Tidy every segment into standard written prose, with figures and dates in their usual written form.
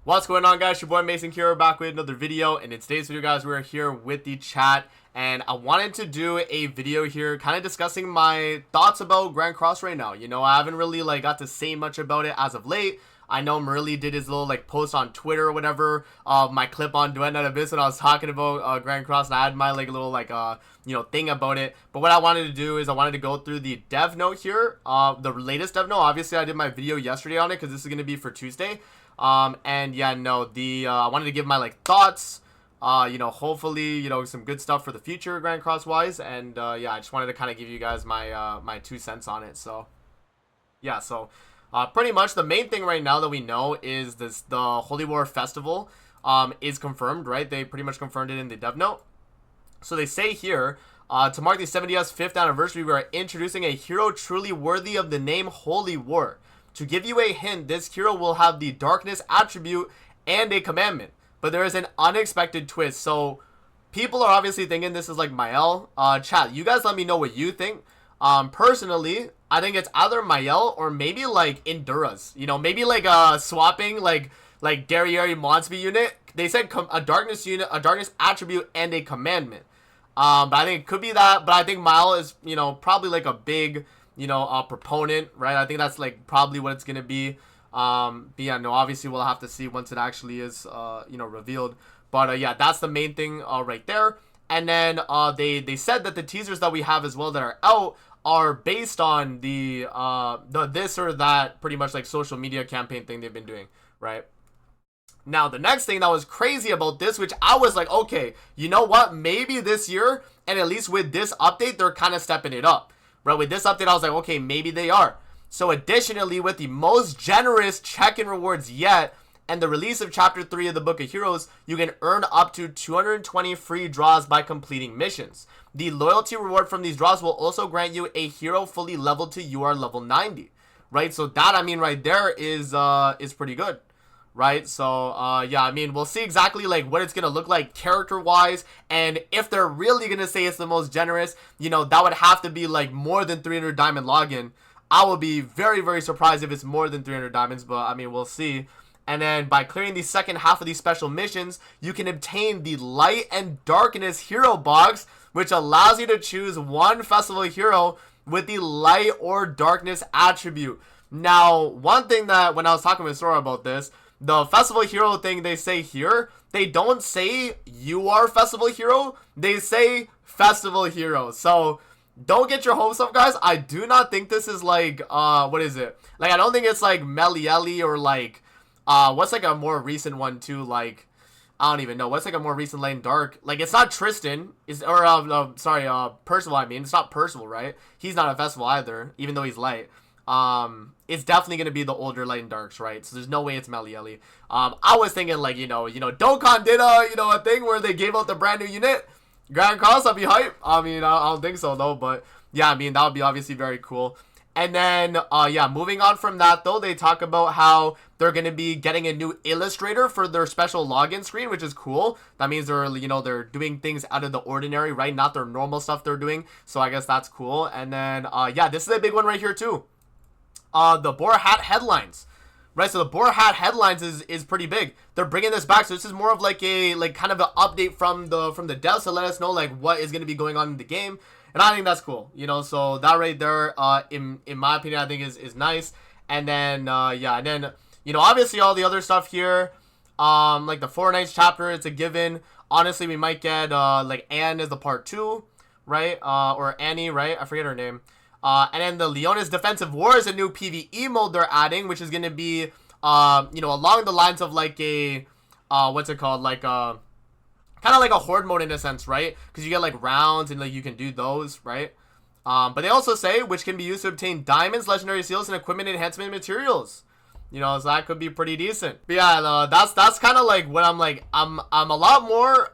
What's going on, guys? Your boy Mason Kira back with another video, and in today's video, guys, we're here with the chat, and I wanted to do a video here kind of discussing my thoughts about Grand Cross right now. I haven't really got to say much about it as of late. I know Merly did his little post on Twitter or whatever, my clip on Duet Net Abyss when I was talking about Grand Cross, and I had my little thing about it. But what I wanted to do is I wanted to go through the dev note here, the latest dev note. Obviously I did my video yesterday on it because this is going to be for Tuesday. And yeah, no, I wanted to give my thoughts, hopefully, some good stuff for the future Grand Cross wise. And yeah, I just wanted to kind of give you guys my my 2 cents on it. So yeah, pretty much the main thing right now that we know is the Holy War Festival is confirmed, right? They pretty much confirmed it in the dev note. So they say here, to mark the 70th 5th anniversary, we are introducing a hero truly worthy of the name Holy War. To give you a hint, this hero will have the darkness attribute and a commandment, but there is an unexpected twist. So people are obviously thinking this is like Mael. Chat, you guys let me know what you think. Personally, I think it's either Mael or maybe like Endura's. Maybe swapping like Derriere Monsby unit. They said a darkness unit, a darkness attribute, and a commandment. But I think it could be that. But I think Mael is probably like a big proponent, right? I think that's probably what it's gonna be. But yeah, no, obviously we'll have to see once it actually is revealed. But yeah, that's the main thing right there. And then they said that the teasers that we have as well that are out are based on the this or that pretty much social media campaign thing they've been doing, right? Now, the next thing that was crazy about this, which I was like, okay, you know what? Maybe this year, and at least with this update, they're kind of stepping it up. Right, with this update, I was like, okay, maybe they are. So additionally, with the most generous check-in rewards yet, and the release of Chapter 3 of the Book of Heroes, you can earn up to 220 free draws by completing missions. The loyalty reward from these draws will also grant you a hero fully leveled to UR level 90. Right, so that, I mean, right there is pretty good. Right, so yeah, I mean, we'll see exactly what it's gonna look like character wise, and if they're really gonna say it's the most generous, that would have to be more than 300 diamond login. I will be very, very surprised if it's more than 300 diamonds, but I mean, we'll see. And then by clearing the second half of these special missions, you can obtain the Light and Darkness hero box, which allows you to choose one festival hero with the Light or Darkness attribute. Now, one thing that when I was talking with Sora about this, the festival hero thing they say here, they don't say you are festival hero, they say festival hero. So don't get your hopes up, guys. I do not think this is what is it? I don't think it's Melieli or what's a more recent one too, I don't even know. What's a more recent lane dark? It's not Tristan, Percival, I mean. It's not Percival, right? He's not a festival either, even though he's light. It's definitely gonna be the older Light and Darks, right? So there's no way it's Melieli. I was thinking Dokkan did a thing where they gave out the brand new unit. Grand Cross, I'd be hype. I mean, I don't think so though, but yeah, I mean that would be obviously very cool. And then yeah, moving on from that though, they talk about how they're gonna be getting a new illustrator for their special login screen, which is cool. That means they're they're doing things out of the ordinary, right? Not their normal stuff they're doing. So I guess that's cool. And then yeah, this is a big one right here too. The Boar Hat headlines, right? So the Boar Hat headlines is pretty big. They're bringing this back, so this is more of a kind of an update from the devs to let us know what is going to be going on in the game, and I think that's cool. So that right there, in my opinion, I think is nice. And then yeah, and then obviously all the other stuff here, the Four Knights chapter, it's a given. Honestly, we might get Anne is the part 2, right? Or Annie, right? I forget her name. And then the Leonis Defensive War is a new PvE mode they're adding, which is going to be, along the lines of a, what's it called? Kind of like a horde mode in a sense, right? Because you get rounds and you can do those, right? But they also say, which can be used to obtain diamonds, legendary seals, and equipment enhancement materials. So that could be pretty decent. But yeah, that's kind of what I'm a lot more,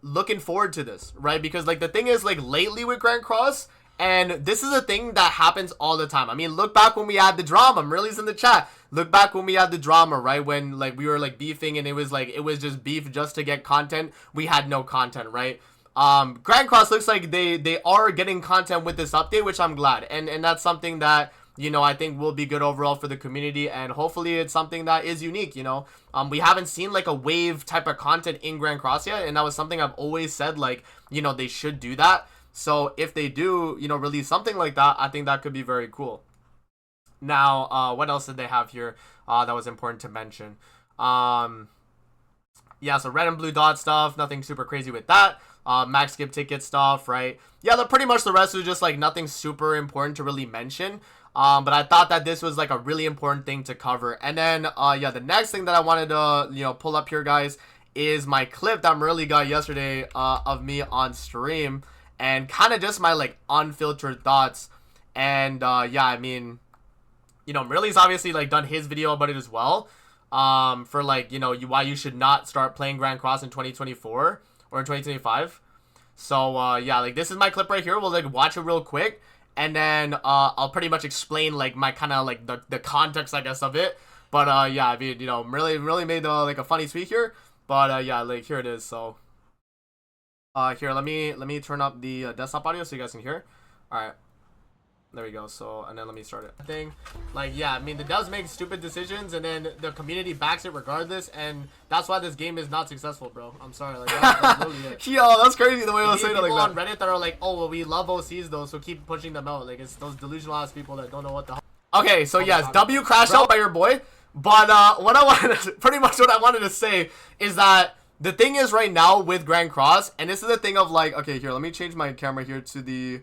looking forward to this, right? Because the thing is lately with Grand Cross, and this is a thing that happens all the time. I mean, look back when we had the drama. Merly's in the chat. Look back when we had the drama, right? When we were beefing and it was just beef just to get content. We had no content, right? Grand Cross looks like they are getting content with this update, which I'm glad. And that's something that you know, I think will be good overall for the community, and hopefully it's something that is unique, you know. We haven't seen like a wave type of content in Grand Cross yet, and that was something I've always said, like, you know, they should do that. So if they do, you know, release something like that, I think that could be very cool. Now, what else did they have here that was important to mention? Yeah, so red and blue dot stuff, nothing super crazy with that. Max skip ticket stuff, right? Yeah, pretty much the rest was just like nothing super important to really mention. But I thought that this was like a really important thing to cover. And then, yeah, the next thing that I wanted to, you know, pull up here, guys, is my clip that Merly got yesterday of me on stream, and kind of just my like unfiltered thoughts. And yeah, I mean, you know, Merly's obviously like done his video about it as well, for like, you know, why you should not start playing Grand Cross in 2024 or in 2025. So yeah, like this is my clip right here. We'll like watch it real quick, and then I'll pretty much explain like my kind of like the context, I guess, of it. But yeah, I mean, you know, really made like a funny tweet here. But yeah, like here it is. So here, let me turn up the desktop audio so you guys can hear. All right. There we go. So, and then let me start it. Thing, like, yeah, I mean, it does make stupid decisions, and then the community backs it regardless, and that's why this game is not successful, bro. I'm sorry, like, that's literally it. Yo, that's crazy the way I was saying it like that. People on Reddit that are like, oh, well, we love OCs though, so keep pushing them out. Like, it's those delusional ass people that don't know what the. Okay, so yes, W crashed out by your boy, but what I wanted, pretty much what I wanted to say is that the thing is right now with Grand Cross, and this is the thing of like, okay, here, let me change my camera here to the,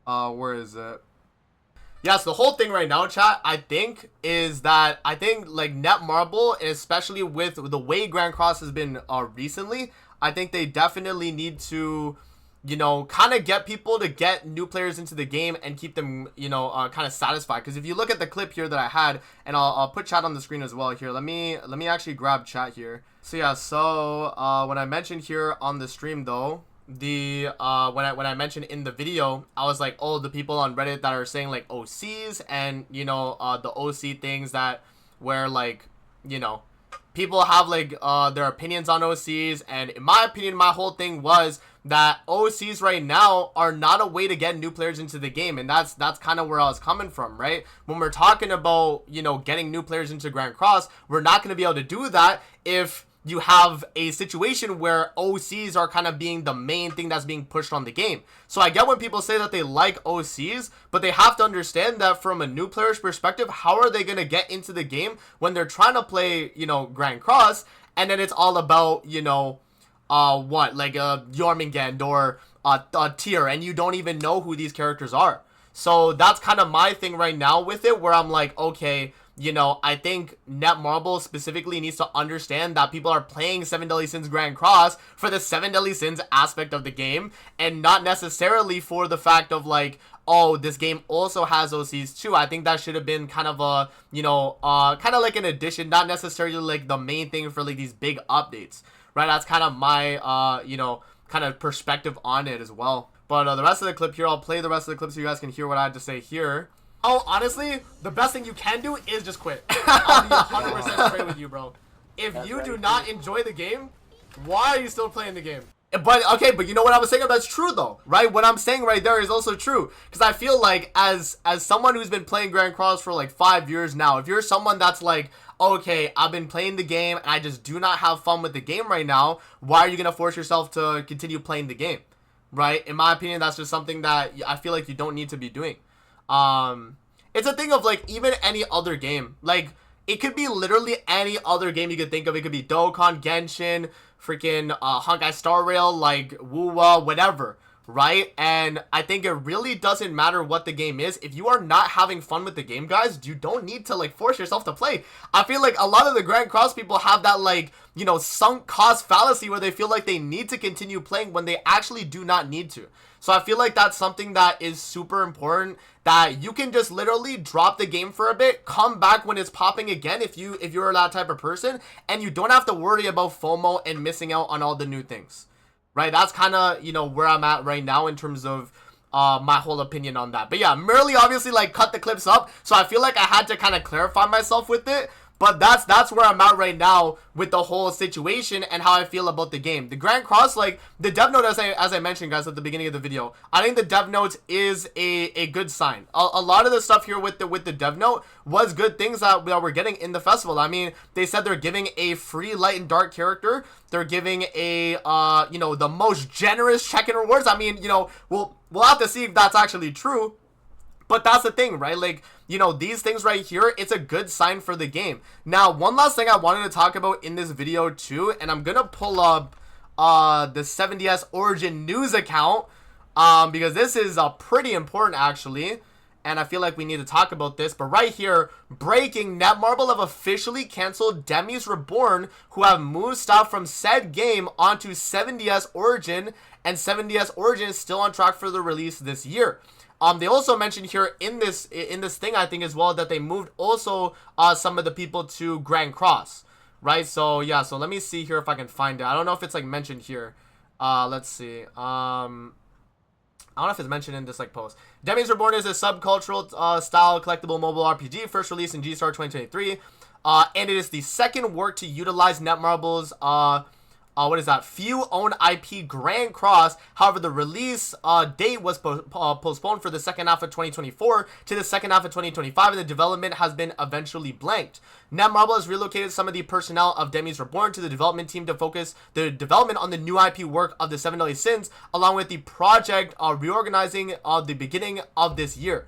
where is it? Yes, the whole thing right now, chat, I think, is that I think, like, Netmarble, especially with the way Grand Cross has been recently, I think they definitely need to, you know, kind of get people to get new players into the game and keep them, you know, kind of satisfied. Because if you look at the clip here that I had, and I'll put chat on the screen as well here. Let me actually grab chat here. So, yeah, so when I mentioned here on the stream, though, the when I mentioned in the video, I was like, oh, the people on Reddit that are saying like OCs, and you know, the OC things that where like, you know, people have like their opinions on OCs, and in my opinion, my whole thing was that OCs right now are not a way to get new players into the game, and that's kind of where I was coming from, right? When we're talking about, you know, getting new players into Grand Cross, we're not going to be able to do that if you have a situation where OCs are kind of being the main thing that's being pushed on the game. So I get when people say that they like OCs, but they have to understand that from a new player's perspective, how are they going to get into the game when they're trying to play, you know, Grand Cross, and then it's all about, you know, what, like a Jormungand or a tier, and you don't even know who these characters are. So that's kind of my thing right now with it, where I'm like, okay, you know, I think Netmarble specifically needs to understand that people are playing 7 Deadly Sins Grand Cross for the 7 Deadly Sins aspect of the game, and not necessarily for the fact of like, oh, this game also has OCs too. I think that should have been kind of a, you know, kind of like an addition, not necessarily like the main thing for like these big updates, right? That's kind of my, you know, kind of perspective on it as well. But the rest of the clip here, I'll play the rest of the clip so you guys can hear what I had to say here. Oh, honestly, the best thing you can do is just quit. I'll be 100% straight with you, bro. If you do not enjoy the game, why are you still playing the game? But, okay, but you know what I was saying? That's true, though, right? What I'm saying right there is also true. Because I feel like as someone who's been playing Grand Cross for, like, 5 years now, if you're someone that's like, okay, I've been playing the game and I just do not have fun with the game right now, why are you going to force yourself to continue playing the game, right? In my opinion, that's just something that I feel like you don't need to be doing. It's a thing of like even any other game, like it could be literally any other game you could think of. It could be Dokkan, Genshin, freaking Honkai Star Rail, like Wuwa, whatever, right? And I think it really doesn't matter what the game is. If you are not having fun with the game, guys, you don't need to like force yourself to play. I feel like a lot of the Grand Cross people have that like, you know, sunk cost fallacy where they feel like they need to continue playing when they actually do not need to. So I feel like that's something that is super important, that you can just literally drop the game for a bit, come back when it's popping again if you're that type of person, and you don't have to worry about FOMO and missing out on all the new things. Right? That's kind of, you know, where I'm at right now in terms of my whole opinion on that. But yeah, Merly obviously like cut the clips up, so I feel like I had to kind of clarify myself with it. But that's where I'm at right now with the whole situation and how I feel about the game. The Grand Cross, like the dev note, as I mentioned, guys, at the beginning of the video, I think the dev note is a good sign. A lot of the stuff here with the dev note was good things that we're getting in the festival. I mean, they said they're giving a free light and dark character. They're giving a you know, the most generous check-in rewards. I mean, you know, we'll have to see if that's actually true. But that's the thing, right? Like, you know, these things right here, it's a good sign for the game. Now, one last thing I wanted to talk about in this video too, and I'm gonna pull up the 7DS Origin news account because this is pretty important actually, and I feel like we need to talk about this. But right here, breaking, Netmarble have officially canceled Demis Reborn, who have moved stuff from said game onto 7DS Origin, and 7DS Origin is still on track for the release this year. They also mentioned here in this thing, I think, as well, that they moved also some of the people to Grand Cross, right? So yeah, so let me see here if I can find it. I don't know if it's like mentioned here. Let's see. I don't know if it's mentioned in this like post. Demis Reborn is a subcultural style collectible mobile RPG, first released in G-Star 2023, and it is the second work to utilize Netmarble's what is that? Few own IP Grand Cross. However, the release date was postponed for the second half of 2024 to the second half of 2025, and the development has been eventually blanked. Netmarble has relocated some of the personnel of Demis Reborn to the development team to focus the development on the new IP work of the Seven Deadly Sins, along with the project reorganizing the beginning of this year.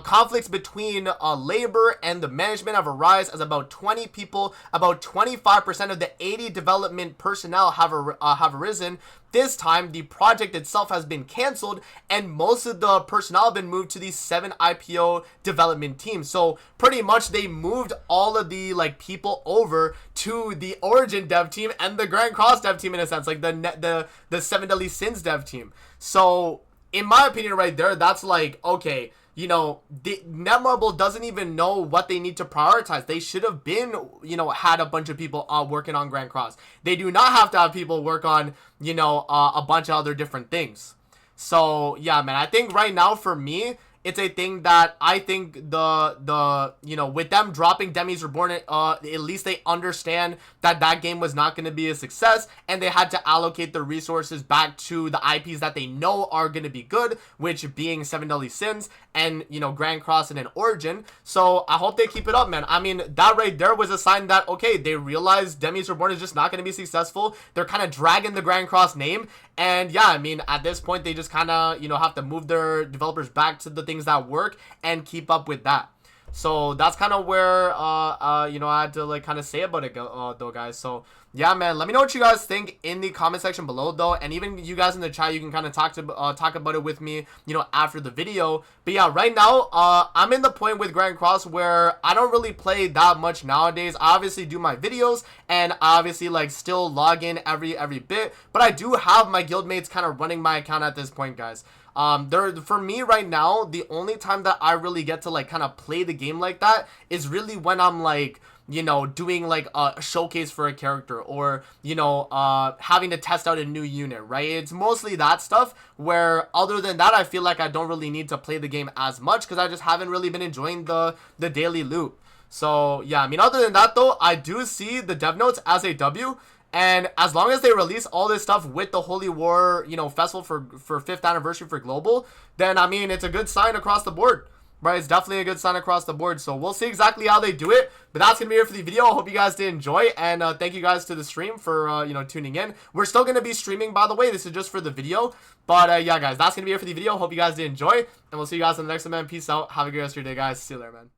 Conflicts between labor and the management have arisen as about 20 people, about 25% of the 80 development personnel have arisen. This time, the project itself has been canceled, and most of the personnel have been moved to the 7 IPO development team. So pretty much they moved all of the like people over to the Origin dev team and the Grand Cross dev team in a sense, like the Seven Deadly Sins dev team. So in my opinion, right there, that's like, okay, you know, the Netmarble doesn't even know what they need to prioritize. They should have been, you know, had a bunch of people working on Grand Cross. They do not have to have people work on, you know, a bunch of other different things. So yeah, man, I think right now for me, it's a thing that I think the you know, with them dropping Demis Reborn, at least they understand that that game was not going to be a success, and they had to allocate the resources back to the IPs that they know are going to be good, which being Seven Deadly Sins and, you know, Grand Cross and an Origin. So I hope they keep it up, man. I mean, that right there was a sign that, okay, they realized Demis Reborn is just not going to be successful. They're kind of dragging the Grand Cross name, and yeah, I mean, at this point, they just kind of, you know, have to move their developers back to the things that work and keep up with that. So that's kind of where you know, I had to like kind of say about it though, guys. So yeah, man, let me know what you guys think in the comment section below though, and even you guys in the chat, you can kind of talk about it with me, you know, after the video. But yeah, right now I'm in the point with Grand Cross where I don't really play that much nowadays. I obviously do my videos, and I obviously like still log in every bit, but I do have my guildmates kind of running my account at this point, guys. For me right now, the only time that I really get to like kind of play the game like that is really when I'm like, you know, doing like a showcase for a character, or, you know, having to test out a new unit, right? It's mostly that stuff, where other than that, I feel like I don't really need to play the game as much because I just haven't really been enjoying the daily loot. So yeah, I mean, other than that though, I do see the dev notes as a W. And as long as they release all this stuff with the Holy War, you know, festival for 5th anniversary for Global, then I mean, it's a good sign across the board, right? It's definitely a good sign across the board. So we'll see exactly how they do it. But that's gonna be it for the video. I hope you guys did enjoy, and thank you guys to the stream for you know, tuning in. We're still gonna be streaming, by the way. This is just for the video. But yeah, guys, that's gonna be it for the video. Hope you guys did enjoy, and we'll see you guys in the next one, man. Peace out. Have a good rest of your day, guys. See you later, man.